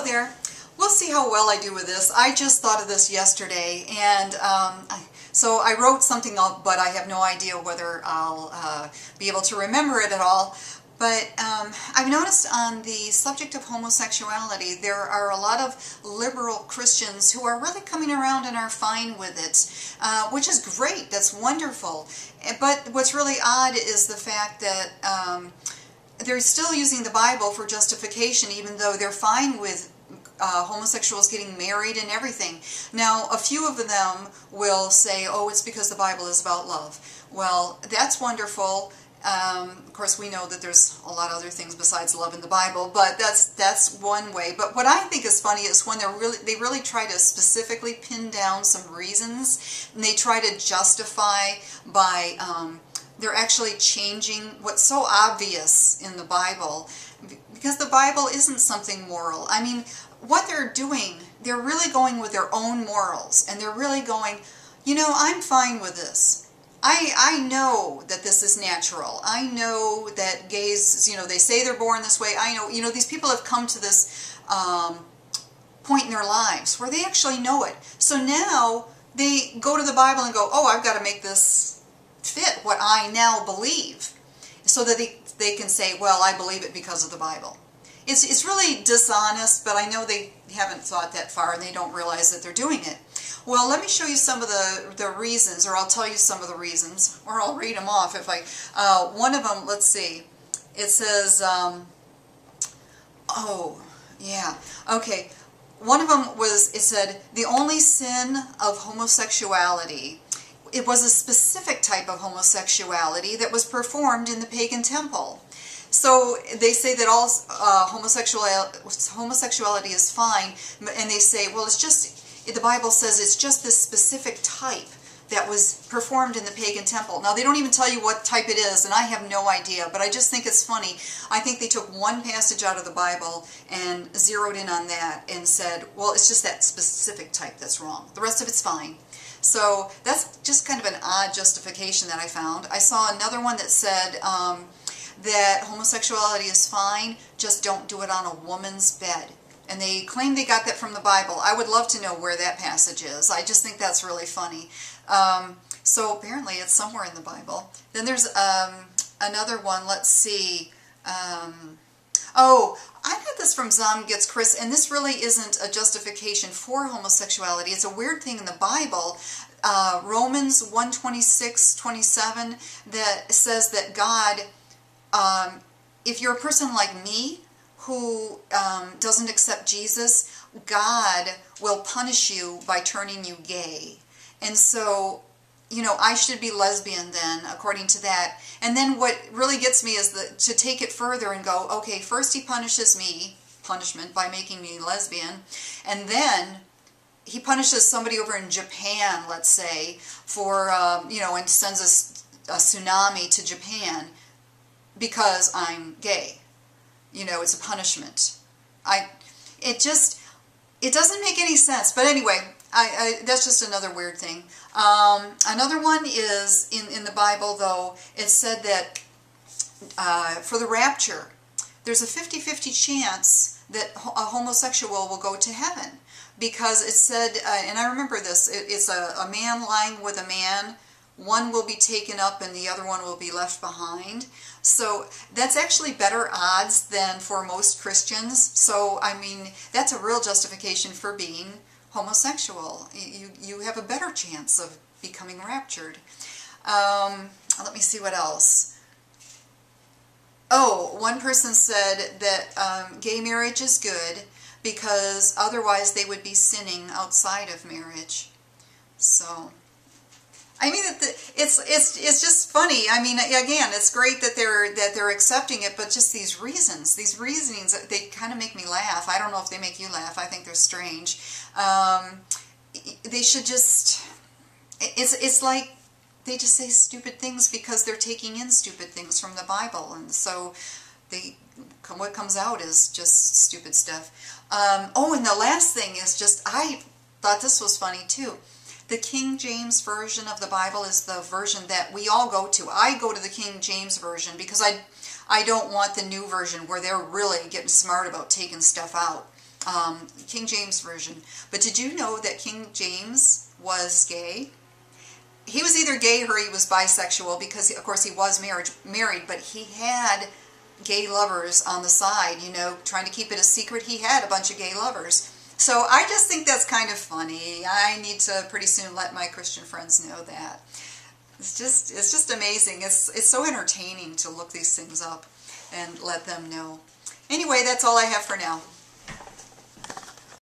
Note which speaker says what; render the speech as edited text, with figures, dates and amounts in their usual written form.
Speaker 1: there. We'll see how well I do with this. I just thought of this yesterday, and so I wrote something up, but I have no idea whether I'll be able to remember it at all. But I've noticed on the subject of homosexuality, there are a lot of liberal Christians who are really coming around and are fine with it, which is great. That's wonderful. But what's really odd is the fact that they're still using the Bible for justification, even though they're fine with homosexuals getting married and everything. Now, a few of them will say, oh, it's because the Bible is about love. Well, that's wonderful. Of course, we know that there's a lot of other things besides love in the Bible, but that's one way. But what I think is funny is when they really try to specifically pin down some reasons, and they try to justify by they're actually changing what's so obvious in the Bible, because the Bible isn't something moral. I mean, what they're doing, they're really going with their own morals, and they're really going, you know, I'm fine with this. I know that this is natural. I know that gays, you know, they say they're born this way. I know, you know, these people have come to this point in their lives where they actually know it. So now they go to the Bible and go, oh, I've got to make this fit what I now believe, so that they can say, well, I believe it because of the Bible. It's really dishonest, but I know they haven't thought that far and they don't realize that they're doing it. Well, let me show you some of the reasons, or I'll tell you some of the reasons, or I'll read them off if I... one of them, let's see, it says, oh, yeah, okay. One of them was, it said, the only sin of homosexuality, it was a specific type of homosexuality that was performed in the pagan temple. So they say that all homosexuality is fine, and they say, well, it's just, the Bible says it's just this specific type that was performed in the pagan temple. Now, they don't even tell you what type it is, and I have no idea, but I just think it's funny. I think they took one passage out of the Bible and zeroed in on that and said, well, it's just that specific type that's wrong. The rest of it's fine. So that's just kind of an odd justification that I found. I saw another one that said that homosexuality is fine, just don't do it on a woman's bed. And they claim they got that from the Bible. I would love to know where that passage is. I just think that's really funny. So apparently it's somewhere in the Bible. Then there's another one, let's see. Oh, I got this from Zom Gets Chris, and this really isn't a justification for homosexuality. It's a weird thing in the Bible. Romans 1:26-27 that says that God, if you're a person like me who doesn't accept Jesus, God will punish you by turning you gay. And so, you know, I should be lesbian then, according to that. And then what really gets me is to take it further and go, okay, first he punishes me, punishment, by making me lesbian, and then he punishes somebody over in Japan, let's say, for, you know, and sends a tsunami to Japan because I'm gay. You know, it's a punishment. It doesn't make any sense. But anyway, that's just another weird thing. Another one is, in the Bible, though, it said that for the rapture, there's a 50-50 chance that a homosexual will go to heaven. Because it said, and I remember this, it's a man lying with a man. One will be taken up and the other one will be left behind. So that's actually better odds than for most Christians. So, I mean, that's a real justification for being homosexual. You have a better chance of becoming raptured. Let me see what else. Oh, one person said that gay marriage is good because otherwise they would be sinning outside of marriage. So... I mean, it's just funny. I mean, again, it's great that they're accepting it, but just these reasonings, they kind of make me laugh. I don't know if they make you laugh. I think they're strange. They should just, it's like they just say stupid things because they're taking in stupid things from the Bible, and so what comes out is just stupid stuff. Oh, and the last thing is just, I thought this was funny too. The King James Version of the Bible is the version that we all go to. I go to the King James Version because I don't want the new version where they're really getting smart about taking stuff out. King James Version. But did you know that King James was gay? He was either gay or he was bisexual because, of course, he was married, but he had gay lovers on the side, you know, trying to keep it a secret. He had a bunch of gay lovers. So I just think that's kind of funny. I need to pretty soon let my Christian friends know that. It's just amazing. It's so entertaining to look these things up and let them know. Anyway, that's all I have for now.